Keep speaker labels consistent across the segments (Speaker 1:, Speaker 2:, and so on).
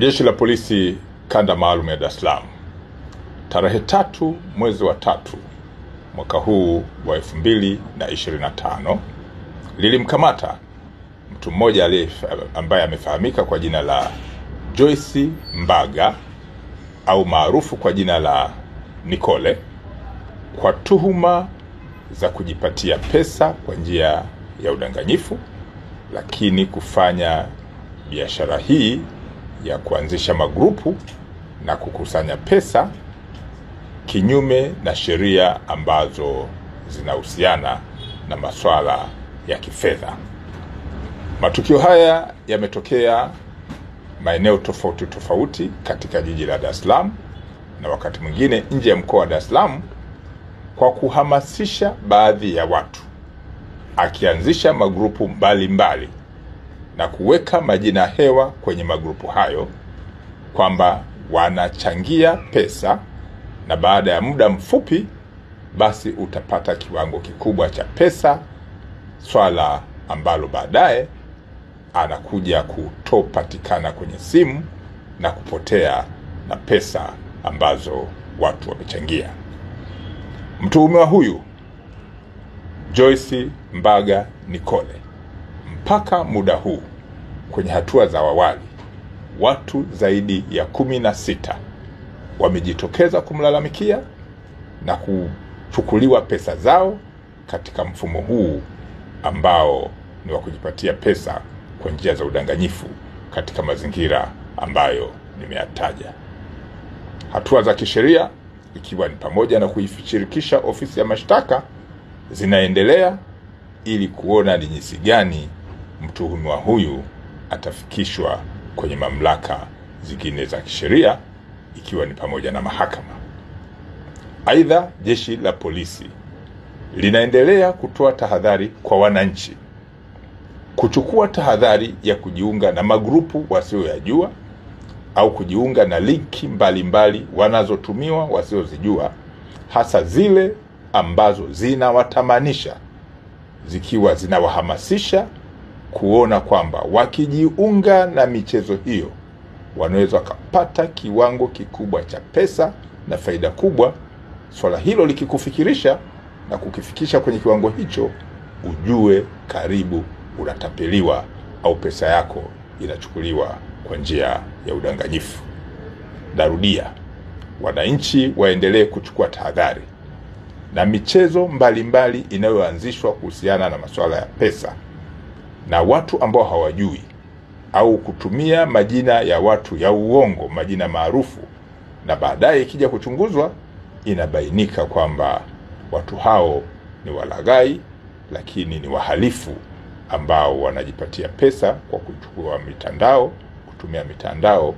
Speaker 1: Jeshi la Polisi Kanda Maalum ya Dar es Salaam tarehe 3 mwezi wa 3 mwaka huu wa 2025 lilimkamata mtu mmoja ambaye amefahamika kwa jina la Joyce Mbaga au maarufu kwa jina la Nicole kwa tuhuma za kujipatia pesa kwa njia ya udanganyifu, lakini kufanya biashara hii ya kuanzisha magrupu na kukusanya pesa kinyume na sheria ambazo zinahusiana na masuala ya kifedha. Matukio haya yametokea maeneo tofauti tofauti katika jiji la Dar es Salaam na wakati mwingine nje ya mkoa wa Dar es Salaam, kwa kuhamasisha baadhi ya watu, akianzisha magrupu mbalimbali na kuweka majina hewa kwenye magrupu hayo kwamba wanachangia pesa, na baada ya muda mfupi basi utapata kiwango kikubwa cha pesa, swala ambalo baadaye anakuja kutopatikana kwenye simu na kupotea na pesa ambazo watu wamechangia. Mtuhumiwa huyu Joyce Mbaga Nicole, mpaka muda huu kwenye hatua za awali, watu zaidi ya 16 wamejitokeza kumlalamikia na kuchukuliwa pesa zao katika mfumo huu ambao ni wa kujipatia pesa kwa njia za udanganyifu katika mazingira ambayo nimeyataja. Hatua za kisheria, ikiwa ni pamoja na kuishirikisha ofisi ya mashtaka, zinaendelea ili kuona ni jinsi gani mtuhumiwa huyu atafikishwa kwenye mamlaka zingine za kisheria, ikiwa ni pamoja na mahakama. Aidha, jeshi la polisi linaendelea kutoa tahadhari kwa wananchi kuchukua tahadhari ya kujiunga na magrupu wasioyajua au kujiunga na linki mbalimbali wanazotumiwa wasiozijua, hasa zile ambazo zinawatamanisha, zikiwa zinawahamasisha kuona kwamba wakijiunga na michezo hiyo wanaweza wakapata kiwango kikubwa cha pesa na faida kubwa. Swala hilo likikufikirisha na kukifikisha kwenye kiwango hicho, ujue karibu unatapeliwa au pesa yako inachukuliwa kwa njia ya udanganyifu. Narudia, wananchi waendelee kuchukua tahadhari na michezo mbalimbali inayoanzishwa kuhusiana na masuala ya pesa na watu ambao hawajui, au kutumia majina ya watu ya uongo, majina maarufu, na baadaye ikija kuchunguzwa inabainika kwamba watu hao ni walaghai, lakini ni wahalifu ambao wanajipatia pesa kwa kutumia mitandao,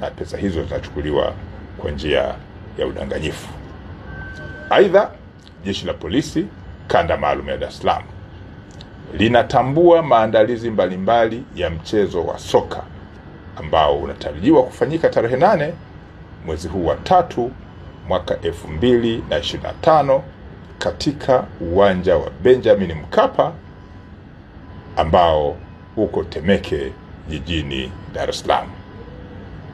Speaker 1: na pesa hizo zinachukuliwa kwa njia ya udanganyifu. Aidha, jeshi la polisi Kanda Maalum ya Dar es Salaam linatambua maandalizi mbalimbali ya mchezo wa soka ambao unatarajiwa kufanyika tarehe 8 mwezi huu wa 3 mwaka 2025 katika uwanja wa Benjamin Mkapa ambao uko Temeke jijini Dar es Salaam.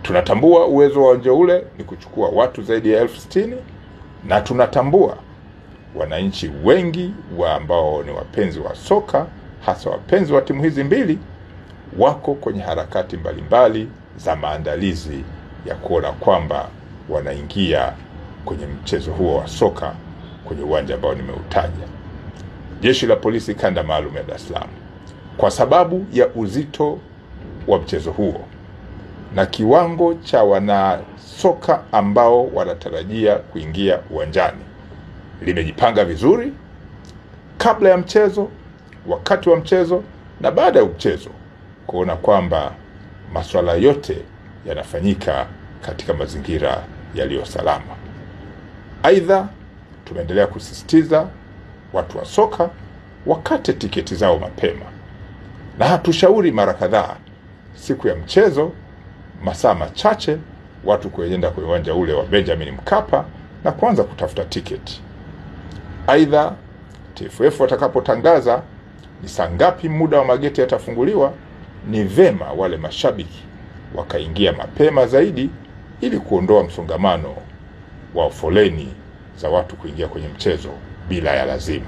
Speaker 1: Tunatambua uwezo wa uwanja ule ni kuchukua watu zaidi ya 60,000, na tunatambua wananchi wengi ambao ni wapenzi wa soka, hasa wapenzi wa timu hizi mbili, wako kwenye harakati mbalimbali za maandalizi ya kuona kwamba wanaingia kwenye mchezo huo wa soka kwenye uwanja ambao nimeutaja. Jeshi la Polisi Kanda Maalum ya Dar es Salaam, kwa sababu ya uzito wa mchezo huo na kiwango cha wanasoka ambao wanatarajia kuingia uwanjani, limejipanga vizuri kabla ya mchezo, wakati wa mchezo na baada ya mchezo, kuona kwamba masuala yote yanafanyika katika mazingira yaliyo salama. Aidha, tumeendelea kusisitiza watu wa soka wakate tiketi zao mapema, na hatushauri mara kadhaa siku ya mchezo masaa machache watu kuenda kwenye uwanja ule wa Benjamin Mkapa na kuanza kutafuta tiketi. Aidha, TFF watakapotangaza ni saa ngapi muda wa mageti yatafunguliwa, ni vema wale mashabiki wakaingia mapema zaidi ili kuondoa msongamano wa foleni za watu kuingia kwenye mchezo bila ya lazima.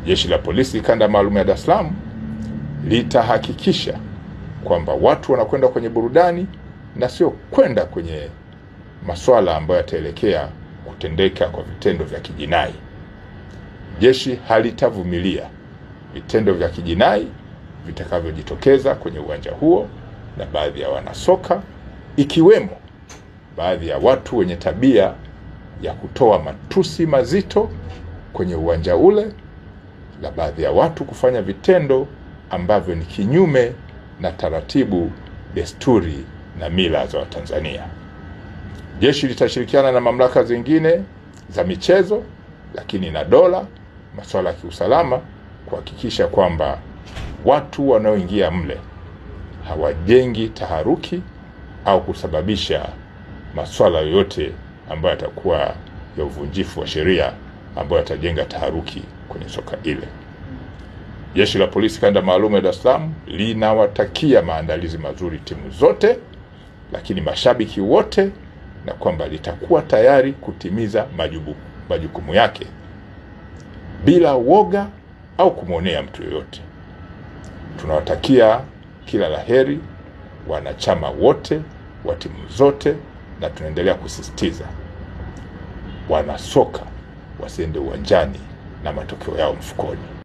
Speaker 1: Jeshi la Polisi Kanda Maalum ya Dar es Salaam litahakikisha kwamba watu wanakwenda kwenye burudani na sio kwenda kwenye masuala ambayo yataelekea kutendeka kwa vitendo vya kijinai. Jeshi halitavumilia vitendo vya kijinai vitakavyojitokeza kwenye uwanja huo na baadhi ya wanasoka, ikiwemo baadhi ya watu wenye tabia ya kutoa matusi mazito kwenye uwanja ule, na baadhi ya watu kufanya vitendo ambavyo ni kinyume na taratibu, desturi na mila za Watanzania. Jeshi litashirikiana na mamlaka zingine za michezo, lakini na dola, masuala ya kiusalama, kuhakikisha kwamba watu wanaoingia mle hawajengi taharuki au kusababisha masuala yoyote ambayo yatakuwa ya uvunjifu wa sheria ambayo yatajenga taharuki kwenye soka ile. Jeshi la Polisi Kanda Maalum ya Dar es Salaam linawatakia maandalizi mazuri timu zote, lakini mashabiki wote, na kwamba litakuwa tayari kutimiza majukumu yake bila woga au kumwonea mtu yoyote. Tunawatakia kila laheri wanachama wote wa timu zote, na tunaendelea kusisitiza wanasoka wasiende uwanjani na matokeo yao mfukoni.